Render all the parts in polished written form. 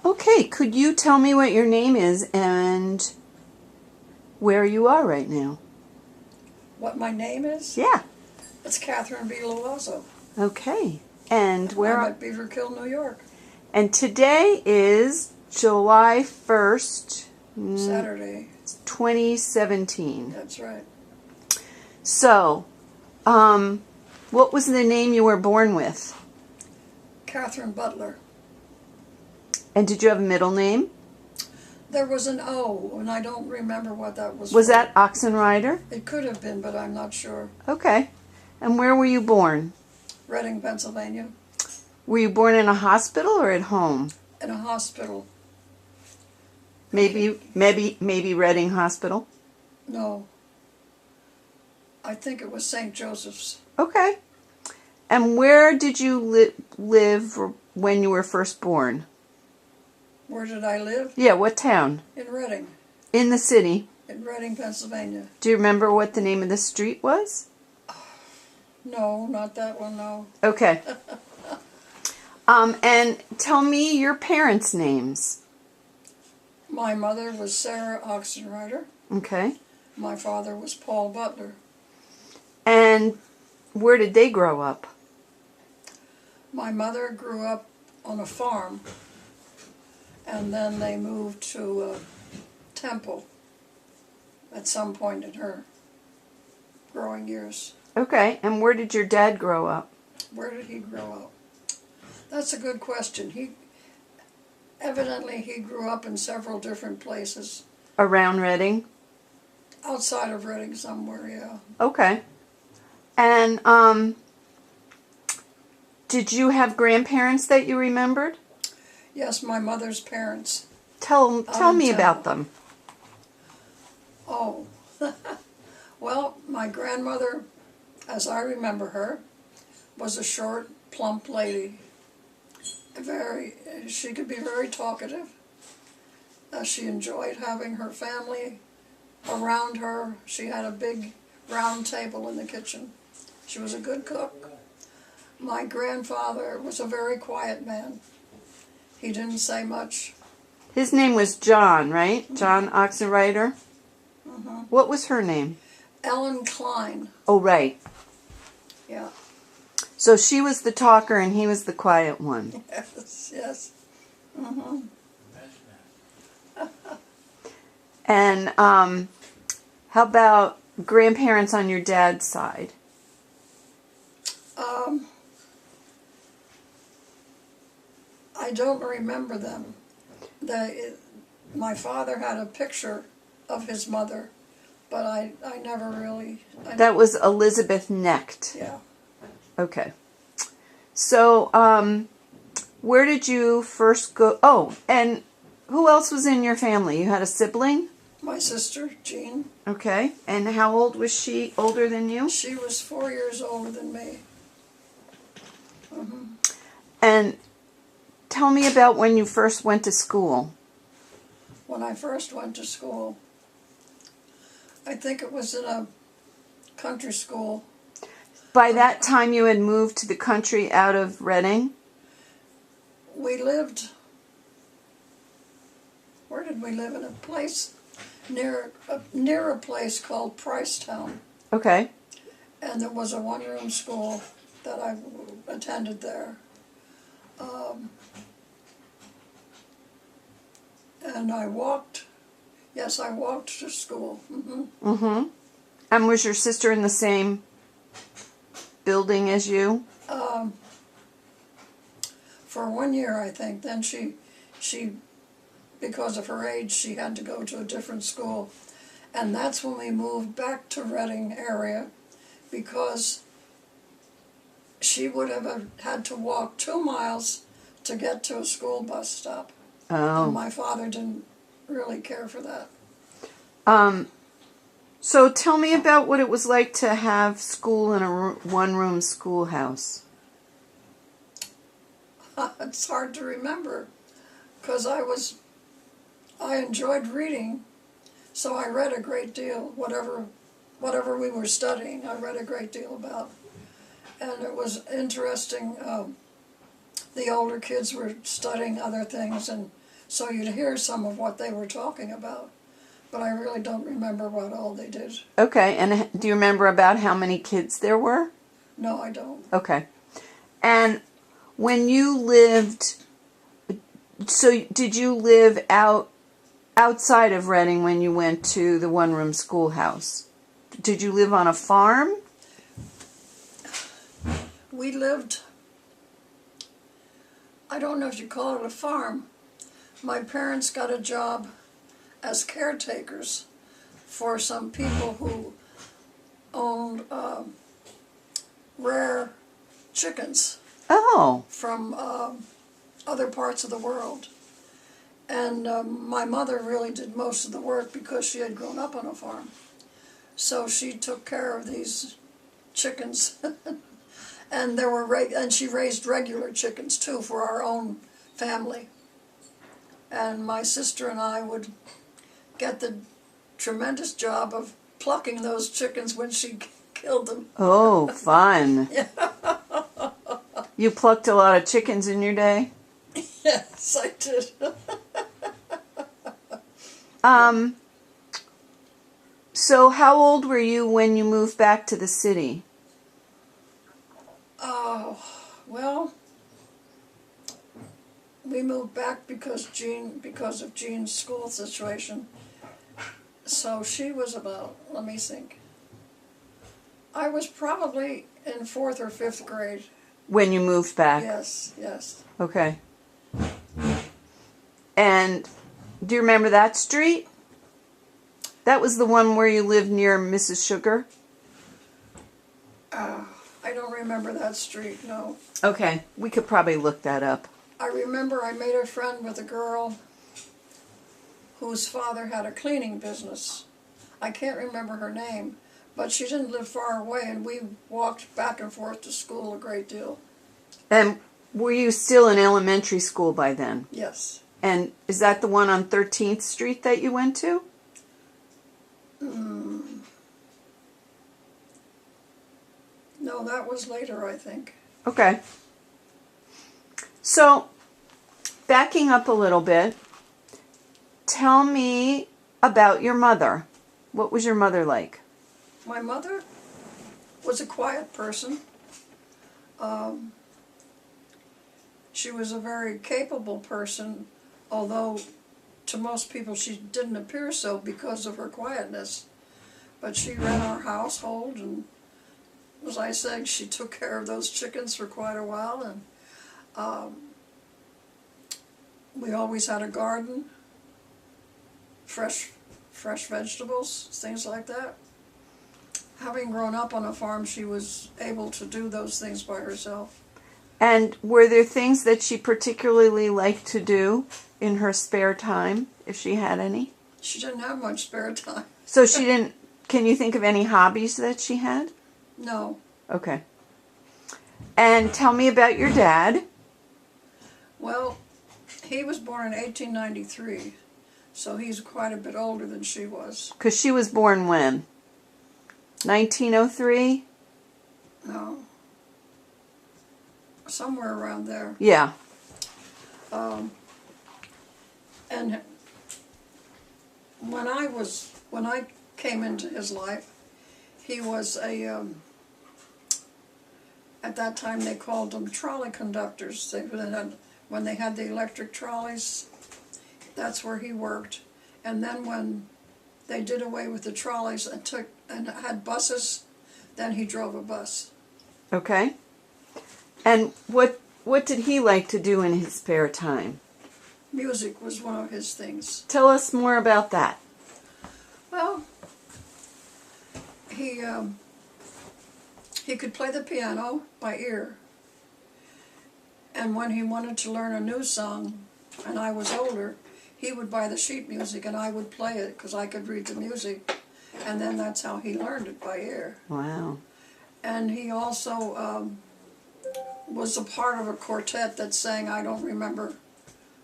Okay, could you tell me what your name is and where you are right now? What my name is? Yeah. It's Kathryn B. Loizeaux. Okay. And where I'm at Beaverkill, New York. And today is July 1st, Saturday. 2017. That's right. So, what was the name you were born with? Kathryn Butler. And did you have a middle name? There was an O, and I don't remember what that was. Was for. that Oxenrider? It could have been, but I'm not sure. Okay. And where were you born? Reading, Pennsylvania. Were you born in a hospital or at home? In a hospital. Maybe Reading Hospital? No. I think it was St. Joseph's. Okay. And where did you live when you were first born? Where did I live? Yeah, what town? In Reading. In the city? In Reading, Pennsylvania. Do you remember what the name of the street was? No, not that one, no. Okay. And tell me your parents' names. My mother was Sarah Oxenrider. Okay. My father was Paul Butler. And where did they grow up? My mother grew up on a farm, and then they moved to Temple at some point in her growing years. Okay. And where did your dad grow up? Where did he grow up? That's a good question. Evidently he grew up in several different places. Around Reading? Outside of Reading somewhere, yeah. Okay. And did you have grandparents that you remembered? Yes, my mother's parents. Tell me about them. Oh, well, my grandmother, as I remember her, was a short, plump lady. She could be very talkative. She enjoyed having her family around her. She had a big round table in the kitchen. She was a good cook. My grandfather was a very quiet man. He didn't say much. His name was John, right? Mm-hmm. John Oxenrider? Mm-hmm. What was her name? Ellen Klein. Oh, right. Yeah. So she was the talker and he was the quiet one. Yes. Mm-hmm. And how about grandparents on your dad's side? I don't remember them. My father had a picture of his mother, but I never really... That was Elizabeth Necht. Yeah. Okay. So, where did you first go? Oh, and who else was in your family? You had a sibling? My sister, Jean. Okay. And how old was she? Older than you? She was 4 years older than me. Mm-hmm. And tell me about when you first went to school. When I first went to school, I think it was in a country school. By that time you had moved to the country out of Reading? We lived... Where did we live? In a place near a place called Pricetown. Okay. And there was a one-room school that I attended there. And I walked to school. Mm-hmm. Mm-hmm. And was your sister in the same building as you? For 1 year, I think. Then she, because of her age, she had to go to a different school. And that's when we moved back to Reading area, because she would have had to walk 2 miles to get to a school bus stop. Oh. And my father didn't really care for that. So tell me about what it was like to have school in a one-room schoolhouse. It's hard to remember, because I enjoyed reading, so I read a great deal. Whatever we were studying, I read a great deal about. And it was interesting. The older kids were studying other things, and So you'd hear some of what they were talking about. But I really don't remember what all they did. Okay, and do you remember about how many kids there were? No, I don't. Okay. And when you lived, so did you live outside of Reading when you went to the one-room schoolhouse? Did you live on a farm? We lived, I don't know if you call it a farm. My parents got a job as caretakers for some people who owned rare chickens Oh. from other parts of the world. And my mother really did most of the work because she had grown up on a farm. So she took care of these chickens. And there were and she raised regular chickens too for our own family. And my sister and I would get the tremendous job of plucking those chickens when she killed them. Oh, fun. You plucked a lot of chickens in your day? Yes, I did. So how old were you when you moved back to the city? Oh, well, we moved back because of Jean's school situation. So she was about, let me think. I was probably in 4th or 5th grade. When you moved back? Yes, yes. Okay. And do you remember that street? That was the one where you lived near Mrs. Sugar? I don't remember that street, no. Okay, we could probably look that up. I remember I made a friend with a girl whose father had a cleaning business. I can't remember her name, but she didn't live far away, and we walked back and forth to school a great deal. And were you still in elementary school by then? Yes. And is that the one on 13th Street that you went to? No, that was later, I think. Okay. So, backing up a little bit, tell me about your mother. What was your mother like? My mother was a quiet person. She was a very capable person, although to most people she didn't appear so because of her quietness. But she ran our household, and as I said, she took care of those chickens for quite a while, and we always had a garden, fresh vegetables, things like that. Having grown up on a farm, she was able to do those things by herself. And were there things that she particularly liked to do in her spare time, if she had any? She didn't have much spare time. So she didn't, can you think of any hobbies that she had? No. Okay. And tell me about your dad. Well, he was born in 1893, so he's quite a bit older than she was. Because she was born when? 1903? No. Somewhere around there. Yeah. And when I came into his life, he was a, at that time they called them trolley conductors. When they had the electric trolleys, that's where he worked. And then when they did away with the trolleys and had buses, then he drove a bus. Okay. And what did he like to do in his spare time? Music was one of his things. Tell us more about that. Well, he could play the piano by ear. And when he wanted to learn a new song, and I was older, he would buy the sheet music and I would play it because I could read the music. And then that's how he learned it, by ear. Wow. And he also was a part of a quartet that sang, I don't remember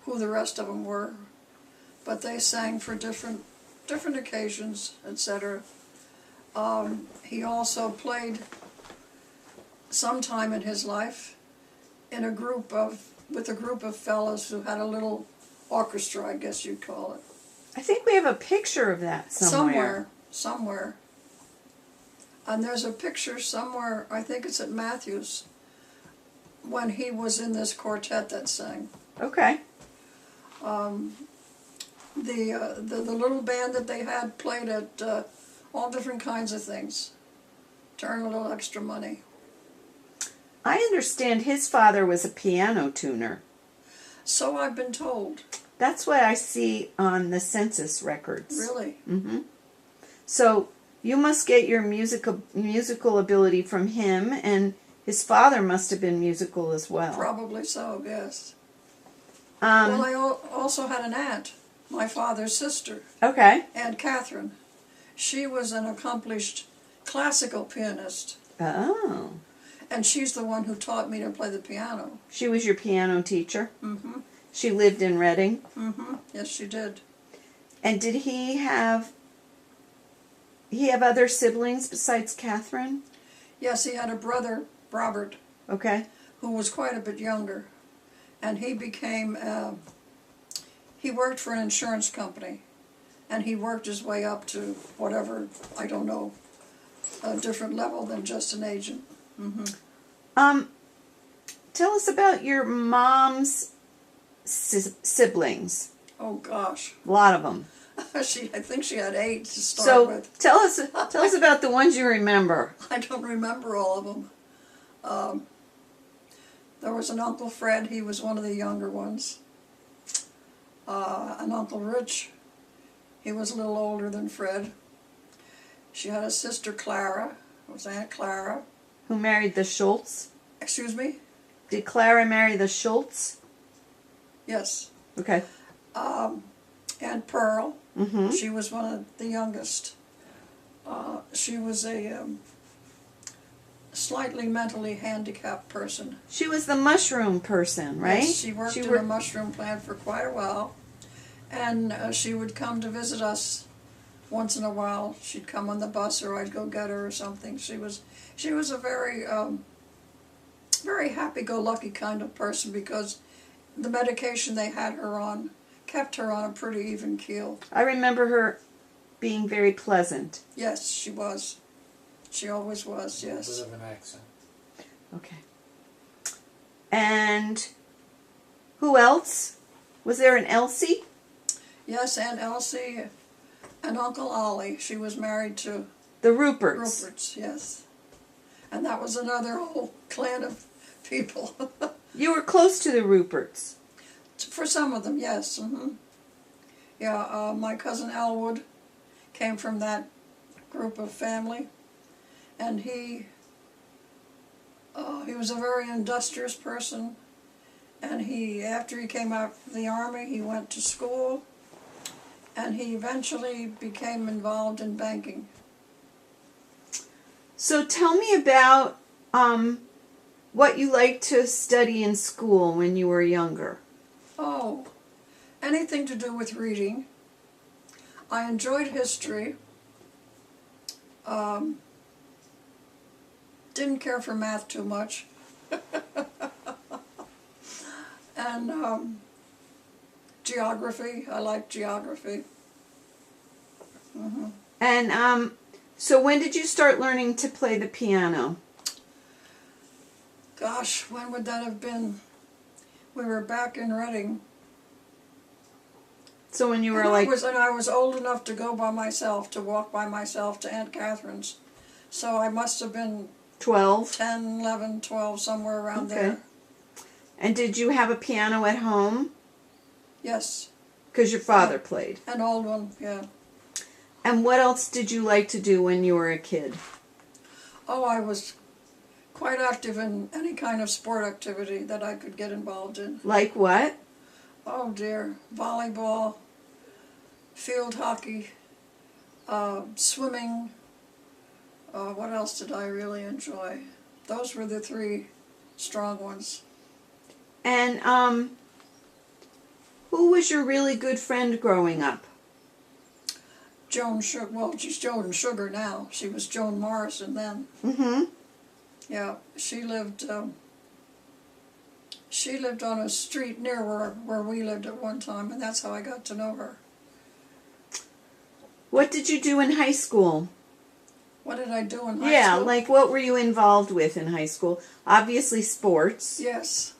who the rest of them were, but they sang for different occasions, etc. He also played sometime in his life in with a group of fellows who had a little orchestra, I guess you'd call it. I think we have a picture of that somewhere. Somewhere. And there's a picture somewhere, I think it's at Matthews, when he was in this quartet that sang. Okay. The little band that they had played at all different kinds of things to earn a little extra money. I understand his father was a piano tuner. So I've been told. That's what I see on the census records. Really? Mm-hmm. So you must get your musical ability from him, and his father must have been musical as well. Probably so, yes. Well, I also had an aunt, my father's sister. Okay. Aunt Kathryn. She was an accomplished classical pianist. Oh. And she's the one who taught me to play the piano. She was your piano teacher? Mm-hmm. She lived in Reading? Mm-hmm. Yes, she did. And did he have other siblings besides Kathryn? Yes, he had a brother, Robert, Okay. who was quite a bit younger. And he became, he worked for an insurance company. And he worked his way up to whatever, I don't know, a different level than just an agent. Mm-hmm. Tell us about your mom's siblings. Oh gosh, A lot of them. I think she had 8 to start with. Tell us about the ones you remember. I don't remember all of them. There was an Uncle Fred. He was one of the younger ones. An Uncle Rich. He was a little older than Fred. She had a sister Clara. It was Aunt Clara. Who married the Schultz? Excuse me? Did Clara marry the Schultz? Yes. Okay. Aunt Pearl. Mm-hmm. She was one of the youngest. She was a slightly mentally handicapped person. She was the mushroom person, right? Yes, she worked in a mushroom plant for quite a while. And she would come to visit us once in a while. She'd come on the bus, or I'd go get her or something. She was a very, very happy-go-lucky kind of person, because the medication they had her on kept her on a pretty even keel. I remember her being very pleasant. Yes, she was. She always was, yes. A bit of an accent. Okay. And who else? Was there an Elsie? Yes, Aunt Elsie and Uncle Ollie. She was married to The Ruperts. Ruperts, yes. And that was another whole clan of people. You were close to the Ruperts. For some of them, yes. Mm-hmm. Yeah, my cousin Elwood came from that group of family, and he was a very industrious person. And after he came out from the army, he went to school, and he eventually became involved in banking. So tell me about what you liked to study in school when you were younger. Oh, anything to do with reading. I enjoyed history. Didn't care for math too much. And geography. I liked geography. Mm-hmm. And so when did you start learning to play the piano? Gosh, when would that have been? We were back in Reading. So when you were And like... I was old enough to go by myself, to walk by myself to Aunt Kathryn's. So I must have been 12? 10, 11, 12, somewhere around Okay. there. And did you have a piano at home? Yes. Because your father played. An old one, yeah. And what else did you like to do when you were a kid? Oh, I was quite active in any kind of sport activity that I could get involved in. Like what? Oh dear, volleyball, field hockey, swimming. What else did I really enjoy? Those were the 3 strong ones. And who was your really good friend growing up? Joan Sugar. Well, she's Joan Sugar now. She was Joan Morrison then. Mm-hmm. Yeah, she lived She lived on a street near where we lived at one time, and that's how I got to know her. What did you do in high school? What did I do in high school? Yeah, like what were you involved with in high school? Obviously sports. Yes,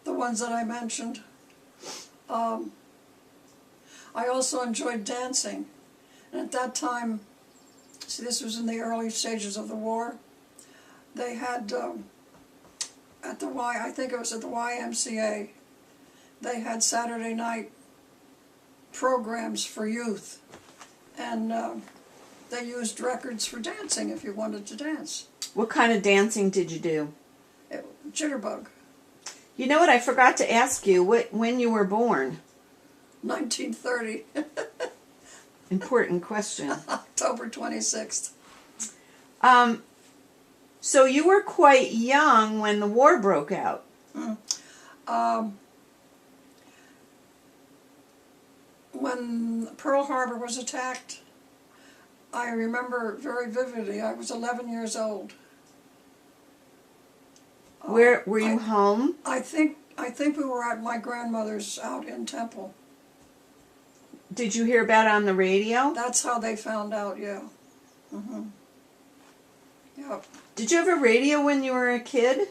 the ones that I mentioned. I also enjoyed dancing. And at that time, see, this was in the early stages of the war, they had, I think it was at the YMCA, they had Saturday night programs for youth. And they used records for dancing if you wanted to dance. What kind of dancing did you do? Jitterbug. You know what? I forgot to ask you when you were born. 1930. Important question. October 26th. So you were quite young when the war broke out. When Pearl Harbor was attacked, I remember very vividly. I was 11 years old. Where were you home? I think we were at my grandmother's out in Temple. Did you hear about it on the radio? That's how they found out. Yeah. Yep. Did you have a radio when you were a kid?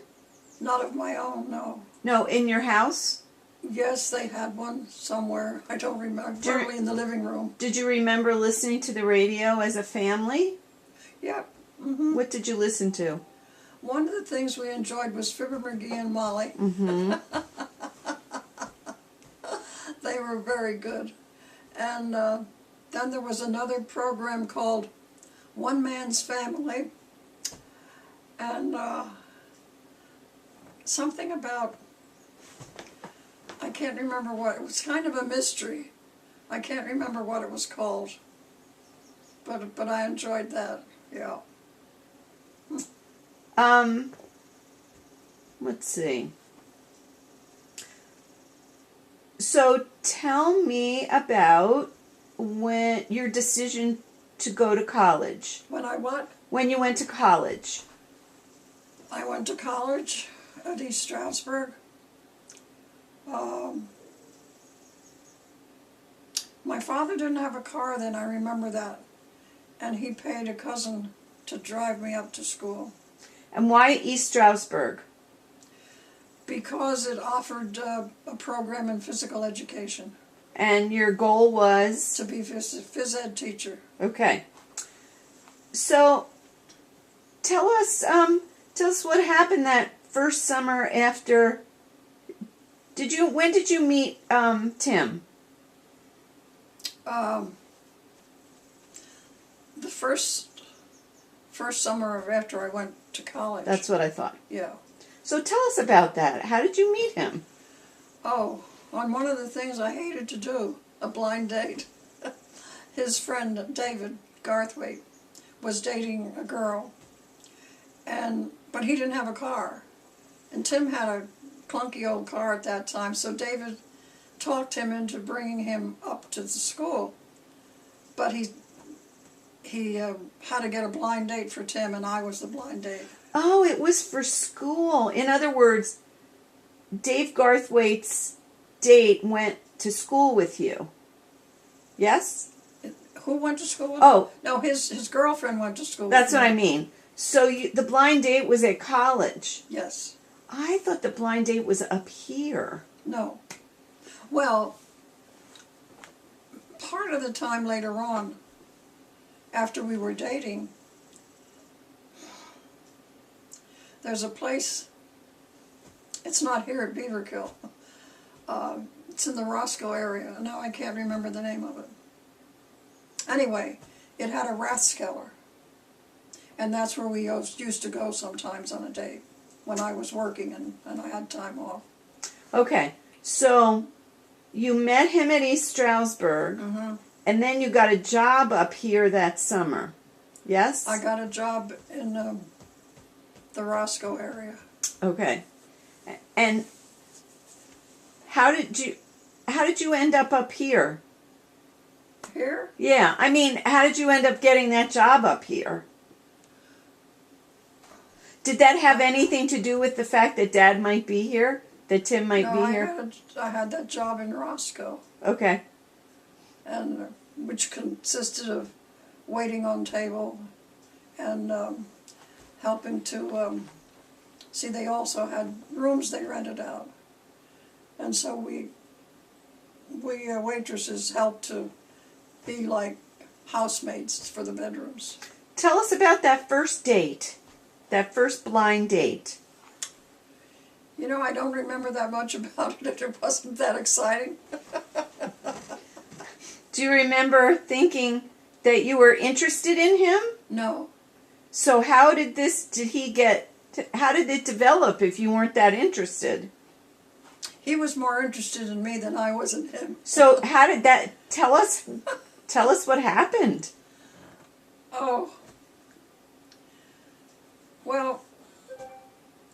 Not of my own, no. No, in your house? Yes, they had one somewhere. I don't remember. Probably in the living room. Did you remember listening to the radio as a family? Yep. What did you listen to? One of the things we enjoyed was Fibber McGee and Molly. They were very good. And then there was another program called One Man's Family. And something about, I can't remember what, it was kind of a mystery. I can't remember what it was called. But I enjoyed that, yeah. Let's see. So tell me about when your decision to go to college. When I what? When you went to college. I went to college at East Stroudsburg. My father didn't have a car then, I remember that. And he paid a cousin to drive me up to school. And why East Stroudsburg? Because it offered a program in physical education. And your goal was? To be phys ed teacher. Okay. So, tell us what happened that first summer after. When did you meet Tim? The first summer after I went to college. That's what I thought. Yeah. So tell us about that. How did you meet him? Oh, on one of the things I hated to do, a blind date. His friend David Garthwaite was dating a girl, but he didn't have a car. And Tim had a clunky old car at that time, so David talked him into bringing him up to the school. But he had to get a blind date for Tim, and I was the blind date. Oh, it was for school. In other words, Dave Garthwaite's date went to school with you. Yes? Who went to school with Oh. him? No, his girlfriend went to school That's with what him. I mean. So the blind date was at college. Yes. I thought the blind date was up here. No. Well, part of the time later on, after we were dating, there's a place, it's not here at Beaverkill, it's in the Roscoe area. Now I can't remember the name of it. Anyway, it had a Rathskeller, and that's where we used to go sometimes on a date when I was working and I had time off. Okay, so you met him at East Stroudsburg, and then you got a job up here that summer. Yes? I got a job in the Roscoe area. Okay. And how did you end up here? Here? Yeah, I mean, how did you end up getting that job up here? Did that have anything to do with the fact that Dad might be here? that Tim might No, be here? I had that job in Roscoe, Okay. and which consisted of waiting on table and helping to see. They also had rooms they rented out, and so we waitresses helped to be like housemaids for the bedrooms. Tell us about that first date, that first blind date. You know, I don't remember that much about it. It wasn't that exciting. Do you remember thinking that you were interested in him? No. So how did it develop if you weren't that interested? He was more interested in me than I was in him. So how did that, tell us what happened. Oh. Well,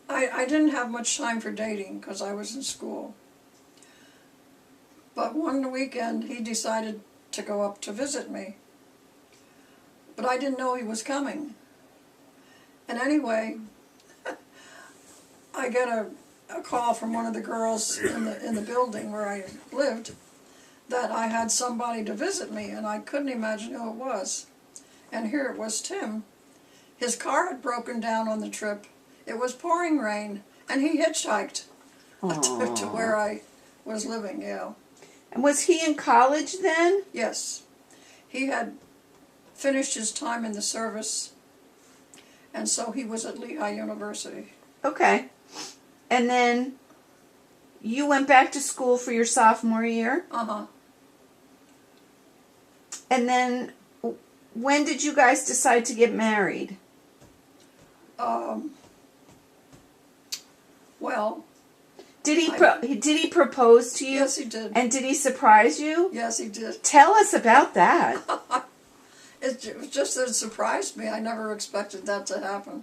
I didn't have much time for dating because I was in school. But one weekend he decided to go up to visit me. But I didn't know he was coming. And anyway, I get a call from one of the girls in the building where I lived that I had somebody to visit me, and I couldn't imagine who it was. And here it was Tim. His car had broken down on the trip. It was pouring rain, and he hitchhiked to where I was living, yeah. And was he in college then? Yes. He had finished his time in the service, and so he was at Lehigh University. Okay. And then you went back to school for your sophomore year? Uh-huh. And then when did you guys decide to get married? Well... Did he propose to you? Yes, he did. And did he surprise you? Yes, he did. Tell us about that. It was just that it surprised me. I never expected that to happen.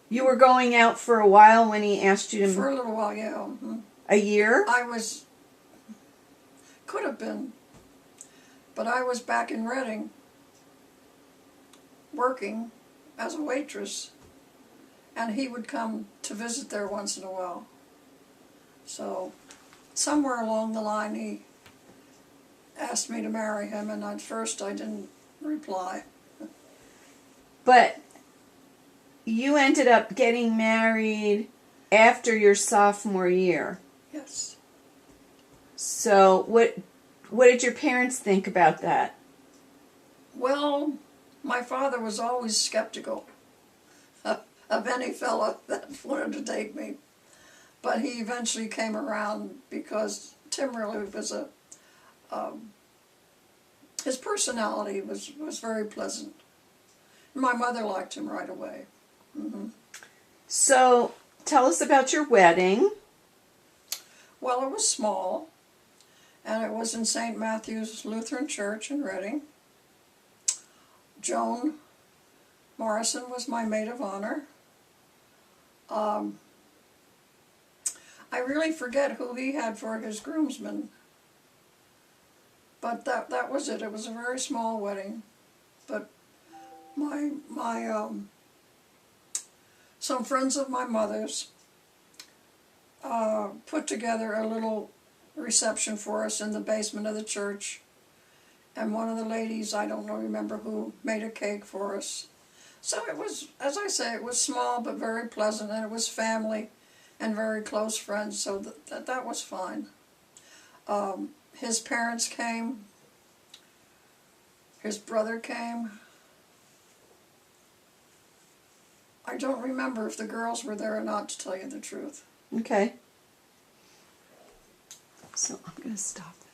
You were going out for a while when he asked you to... For a little while, yeah. Mm-hmm. A year? Could have been. But I was back in Reading working as a waitress, and he would come to visit there once in a while. So somewhere along the line he asked me to marry him, and at first I didn't reply. But you ended up getting married after your sophomore year. Yes. So what did your parents think about that? Well, my father was always skeptical of any fella that wanted to date me. But he eventually came around because Tim really was his personality was very pleasant. My mother liked him right away. Mm-hmm. So tell us about your wedding. Well, it was small, and it was in St. Matthew's Lutheran Church in Reading. Joan Morrison was my maid of honor. I really forget who he had for his groomsmen, but that was it. It was a very small wedding, but some friends of my mother's put together a little reception for us in the basement of the church, and one of the ladies, I don't remember who, made a cake for us. So it was, as I say, it was small but very pleasant, and it was family and very close friends, so that was fine. His parents came. His brother came. I don't remember if the girls were there or not, to tell you the truth. Okay. So I'm going to stop there.